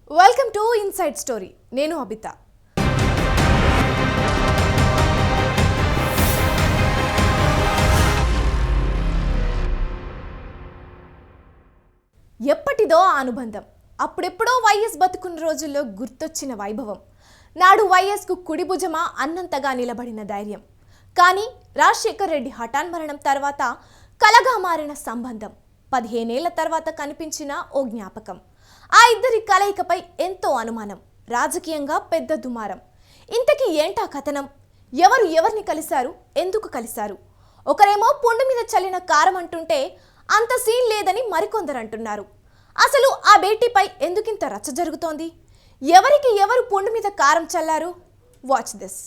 Welcome to inside story. నేను అబిత. ఎప్పటిదో అనుబంధం. అప్పుడెప్పుడో వైఎస్ బతుకున్న రోజుల్లో గుర్తొచ్చిన వైభవం. నాడు వైఎస్కు కుడిభుజమా అన్నంతగా నిలబడిన ధైర్యం. కానీ రాజశేఖర్ రెడ్డి హఠాన్ మరణం తర్వాత కలగా మారిన సంబంధం, 15 ఏళ్ల తర్వాత కనిపించిన ఓ జ్ఞాపకం. ఆ ఇద్దరి కలయికపై ఎంతో అనుమానం, రాజకీయంగా పెద్ద దుమారం. ఇంతకీ ఏంటా కథనం? ఎవరు ఎవరిని కలిశారు? ఎందుకు కలిశారు? ఒకరేమో పుండు మీద చల్లిన కారం అంటుంటే అంత సీన్ లేదని మరికొందరు అంటున్నారు. అసలు ఆ భేటీపై ఎందుకింత రచ్చ జరుగుతోంది? ఎవరికి ఎవరు పుండు మీద కారం చల్లారు? Watch this.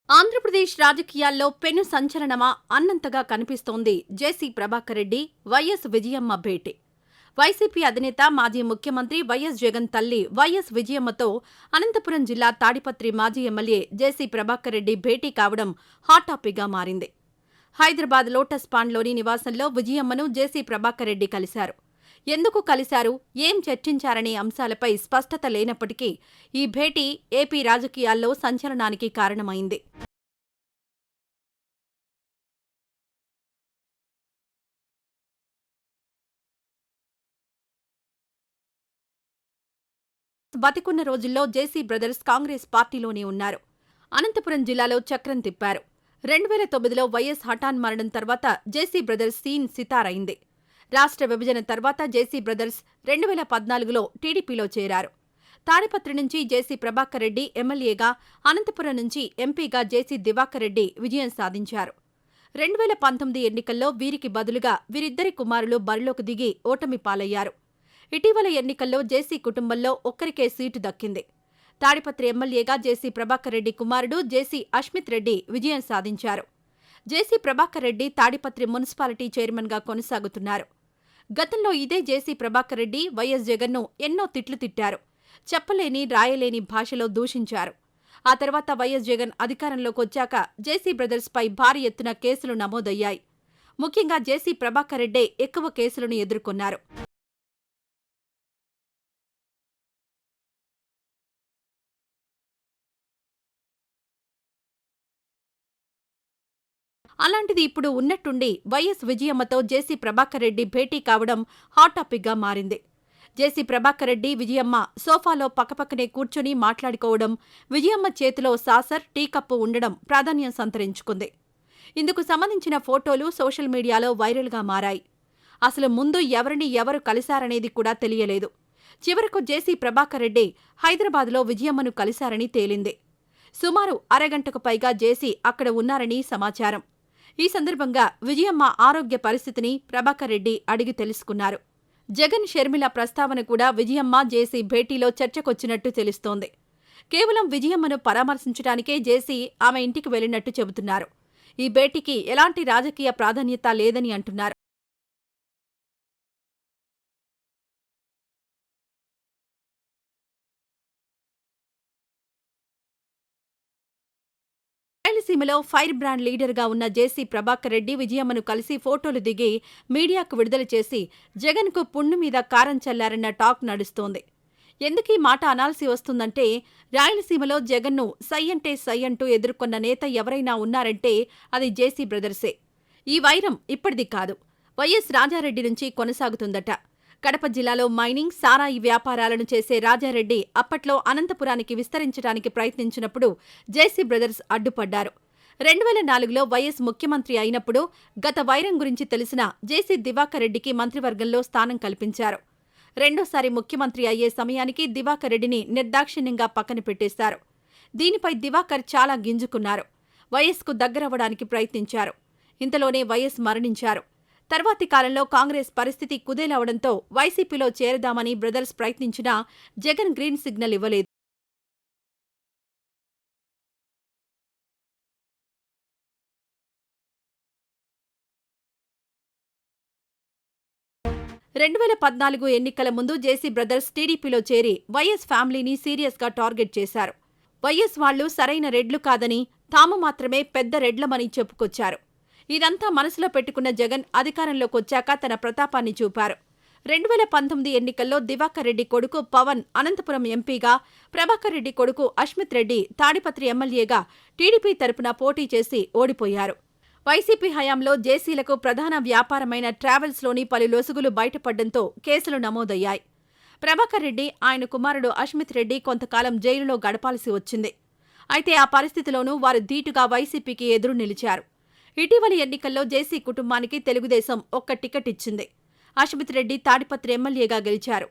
ఆంధ్రప్రదేశ్ రాజకీయాల్లో పెను సంచలనమా అన్నంతగా కనిపిస్తోంది జేసీ ప్రభాకర్ రెడ్డి, వైఎస్ విజయమ్మ భేటీ. వైసీపీ అధినేత మాజీ ముఖ్యమంత్రి వైఎస్ జగన్ తల్లి వైఎస్ విజయమ్మతో అనంతపురం జిల్లా తాడిపత్రి మాజీ ఎమ్మెల్యే జేసీ ప్రభాకర్ రెడ్డి భేటీ కావడం హాట్ టాపిక్గా మారింది. హైదరాబాద్ లోటస్ పాండ్లోని నివాసంలో విజయమ్మను జేసీ ప్రభాకర్ రెడ్డి కలిశారు. ఎందుకు కలిశారు, ఏం చర్చించారనే అంశాలపై స్పష్టత లేనప్పటికీ ఈ భేటీ ఏపీ రాజకీయాల్లో సంచలనానికి కారణమైంది. బతికున్న రోజుల్లో జేసీ బ్రదర్స్ కాంగ్రెస్ పార్టీలోనే ఉన్నారు. అనంతపురం జిల్లాలో చక్రం తిప్పారు. 2009లో వైఎస్ హఠాన్ మరణం తర్వాత జేసీ బ్రదర్స్ సీన్ సితారైంది. రాష్ట్ర విభజన తర్వాత జేసీ బ్రదర్స్ 2014లో టీడీపీలో చేరారు. తాడిపత్రి నుంచి జేసీ ప్రభాకర్ రెడ్డి ఎమ్మెల్యేగా, అనంతపురం నుంచి ఎంపీగా జేసీ దివాకర్ రెడ్డి విజయం సాధించారు. 2019 ఎన్నికల్లో వీరికి బదులుగా వీరిద్దరి కుమారులు బరిలోకి దిగి ఓటమి పాలయ్యారు. ఇటీవల ఎన్నికల్లో జేసీ కుటుంబంలో ఒక్కరికే సీటు దక్కింది. తాడిపత్రి ఎమ్మెల్యేగా జేసీ ప్రభాకర్ రెడ్డి కుమారుడు జేసీ అష్మిత్ రెడ్డి విజయం సాధించారు. జేసీ ప్రభాకర్ రెడ్డి తాడిపత్రి మున్సిపాలిటీ చైర్మన్గా కొనసాగుతున్నారు. గతంలో ఇదే జేసీ ప్రభాకర్ రెడ్డి వైఎస్ జగన్ను ఎన్నో తిట్లు తిట్టారు. చెప్పలేని రాయలేని భాషలో దూషించారు. ఆ తర్వాత వైఎస్ జగన్ అధికారంలోకొచ్చాక జేసీ బ్రదర్స్పై భారీ ఎత్తున కేసులు నమోదయ్యాయి. ముఖ్యంగా జేసీ ప్రభాకర్ రెడ్డే ఎక్కువ కేసులను ఎదుర్కొన్నారు. అలాంటిది ఇప్పుడు ఉన్నట్టుండి వైఎస్ విజయమ్మతో జేసీ ప్రభాకర్ రెడ్డి భేటీ కావడం హాట్ టాపిక్గా మారింది. జేసీ ప్రభాకర్ రెడ్డి, విజయమ్మ సోఫాలో పక్కపక్కనే కూర్చొని మాట్లాడుకోవడం, విజయమ్మ చేతిలో సాసర్, టీ కప్పు ఉండడం ప్రాధాన్యం సంతరించుకుంది. ఇందుకు సంబంధించిన ఫోటోలు సోషల్ మీడియాలో వైరల్గా మారాయి. అసలు ముందు ఎవరిని ఎవరు కలిశారనేది కూడా తెలియలేదు. చివరకు జేసీ ప్రభాకర్ రెడ్డి హైదరాబాద్లో విజయమ్మను కలిశారని తేలింది. సుమారు అరగంటకు పైగా జేసీ అక్కడ ఉన్నారని సమాచారం. ఈ సందర్భంగా విజయమ్మ ఆరోగ్య పరిస్థితిని ప్రభాకర్ రెడ్డి అడిగి తెలుసుకున్నారు. జగన్, షర్మిల ప్రస్తావన కూడా విజయమ్మ, జేసీ భేటీలో చర్చకొచ్చినట్టు తెలుస్తోంది. కేవలం విజయమ్మను పరామర్శించడానికే జేసీ ఆమె ఇంటికి వెళ్లినట్టు చెబుతున్నారు. ఈ భేటీకి ఎలాంటి రాజకీయ ప్రాధాన్యత లేదని అంటున్నారు. రాయలసీమలో ఫైర్ బ్రాండ్ లీడర్గా ఉన్న జేసీ ప్రభాకర్ రెడ్డి విజయమ్మను కలిసి ఫోటోలు దిగి మీడియాకు విడుదల చేసి జగన్కు పుండు మీద కారం చల్లారన్న టాక్ నడుస్తోంది. ఎందుకీ మాట అనాల్సి వస్తుందంటే, రాయలసీమలో జగన్ను సై అంటే సై అంటూ ఎదుర్కొన్న నేత ఎవరైనా ఉన్నారంటే అది జేసీ బ్రదర్సే. ఈ వైరం ఇప్పటిది కాదు, వైఎస్ రాజారెడ్డి నుంచి కొనసాగుతుందట. కడప జిల్లాలో మైనింగ్, సారాయి వ్యాపారాలను చేసే రాజారెడ్డి అప్పట్లో అనంతపురానికి విస్తరించడానికి ప్రయత్నించినప్పుడు జేసీ బ్రదర్స్ అడ్డుపడ్డారు. 2004లో వైఎస్ ముఖ్యమంత్రి అయినప్పుడు గత వైరం గురించి తెలిసిన జేసీ దివాకర్ రెడ్డికి మంత్రివర్గంలో స్థానం కల్పించారు. రెండోసారి ముఖ్యమంత్రి అయ్యే సమయానికి దివాకర్ రెడ్డిని నిర్దాక్షిణ్యంగా పక్కన పెట్టేశారు. దీనిపై దివాకర్ చాలా గింజుకున్నారు. వైఎస్కు దగ్గరవ్వడానికి ప్రయత్నించారు. ఇంతలోనే వైఎస్ మరణించారు. తర్వాతి కాలంలో కాంగ్రెస్ పరిస్థితి కుదేలవడంతో వైసీపీలో చేరదామని బ్రదర్స్ ప్రయత్నించినా జగన్ గ్రీన్ సిగ్నల్ ఇవ్వలేదు. ఎన్నికల ముందు జేసీ బ్రదర్స్ టీడీపీలో చేరి వైఎస్ ఫ్యామిలీని సీరియస్గా టార్గెట్ చేశారు. వైఎస్ వాళ్లు సరైన రెడ్లు కాదని, తాము మాత్రమే పెద్ద రెడ్లమని చెప్పుకొచ్చారు. ఇదంతా మనసులో పెట్టుకున్న జగన్ అధికారంలోకొచ్చాక తన ప్రతాపాన్ని చూపారు. 2019 ఎన్నికల్లో దివాకర్ రెడ్డి కొడుకు పవన్ అనంతపురం ఎంపీగా, ప్రభాకర్ రెడ్డి కొడుకు అశ్మిత్ రెడ్డి తాడిపత్రి ఎమ్మెల్యేగా టీడీపీ తరపున పోటీ చేసి ఓడిపోయారు. వైసీపీ హయాంలో జేసీలకు ప్రధాన వ్యాపారమైన ట్రావెల్స్లోని పలు లొసుగులు బయటపడ్డంతో కేసులు నమోదయ్యాయి. ప్రభాకర్ రెడ్డి, ఆయన కుమారుడు అశ్మిత్ రెడ్డి కొంతకాలం జైలులో గడపాల్సి వచ్చింది. అయితే ఆ పరిస్థితిలోనూ వారు ధీటుగా వైసీపీకి ఎదురు నిలిచారు. ఇటీవలి ఎన్నికల్లో జేసీ కుటుంబానికి తెలుగుదేశం ఒక్క టికెట్ ఇచ్చింది. అశ్మిత్ రెడ్డి తాడిపత్రి ఎమ్మెల్యేగా గెలిచారు.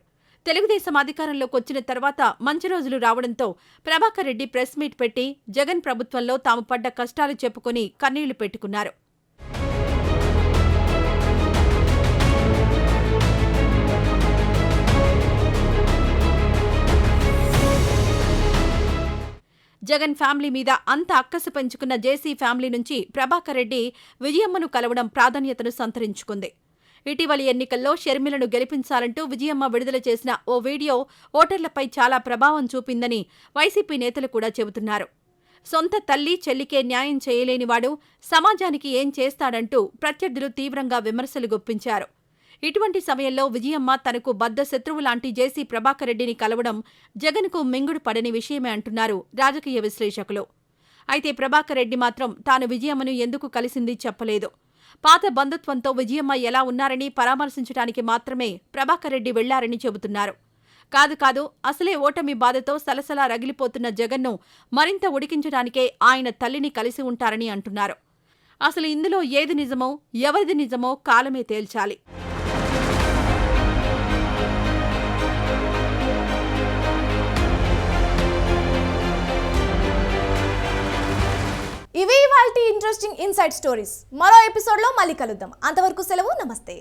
తెలుగుదేశం అధికారంలోకి వచ్చిన తర్వాత మంచి రోజులు రావడంతో ప్రభాకర్ రెడ్డి ప్రెస్ మీట్ పెట్టి జగన్ ప్రభుత్వంలో తాము పడ్డ కష్టాలు చెప్పుకుని కన్నీళ్లు పెట్టుకున్నారు. జగన్ ఫ్యామిలీ మీద అంత అక్కసు పెంచుకున్న జేసీ ఫ్యామిలీ నుంచి ప్రభాకర్ రెడ్డి విజయమ్మను కలవడం ప్రాధాన్యతను సంతరించుకుంది. ఇటీవలి ఎన్నికల్లో షర్మిలను గెలిపించాలంటూ విజయమ్మ విడుదల చేసిన ఓ వీడియో ఓటర్లపై చాలా ప్రభావం చూపిందని వైసీపీ నేతలు కూడా చెబుతున్నారు. సొంత తల్లి చెల్లికే న్యాయం చేయలేనివాడు సమాజానికి ఏం చేస్తాడంటూ ప్రత్యర్థులు తీవ్రంగా విమర్శలు గుప్పించారు. ఇటువంటి సమయంలో విజయమ్మ తనకు బద్ధ శత్రువులాంటి జేసీ ప్రభాకర్ రెడ్డిని కలవడం జగన్కు మింగుడు పడని విషయమే అంటున్నారు రాజకీయ విశ్లేషకులు. అయితే ప్రభాకర్ రెడ్డి మాత్రం తాను విజయమ్మను ఎందుకు కలిసింది చెప్పలేదు. పాత బంధుత్వంతో విజయమ్మ ఎలా ఉన్నారని పరామర్శించడానికి మాత్రమే ప్రభాకర్ రెడ్డి వెళ్లారని చెబుతున్నారు. కాదు అసలే ఓటమి బాధతో సలసలా రగిలిపోతున్న జగన్ను మరింత ఉడికించడానికే ఆయన తల్లిని కలిసి ఉంటారని అంటున్నారు. అసలు ఇందులో ఏది నిజమో, ఎవరిది నిజమో కాలమే తేల్చాలి. ఇవి ఇవాల్టి ఇంట్రెస్టింగ్ ఇన్సైడ్ స్టోరీస్. మరో ఎపిసోడ్లో మళ్ళీ కలుద్దాం. అంతవరకు సెలవు, నమస్తే.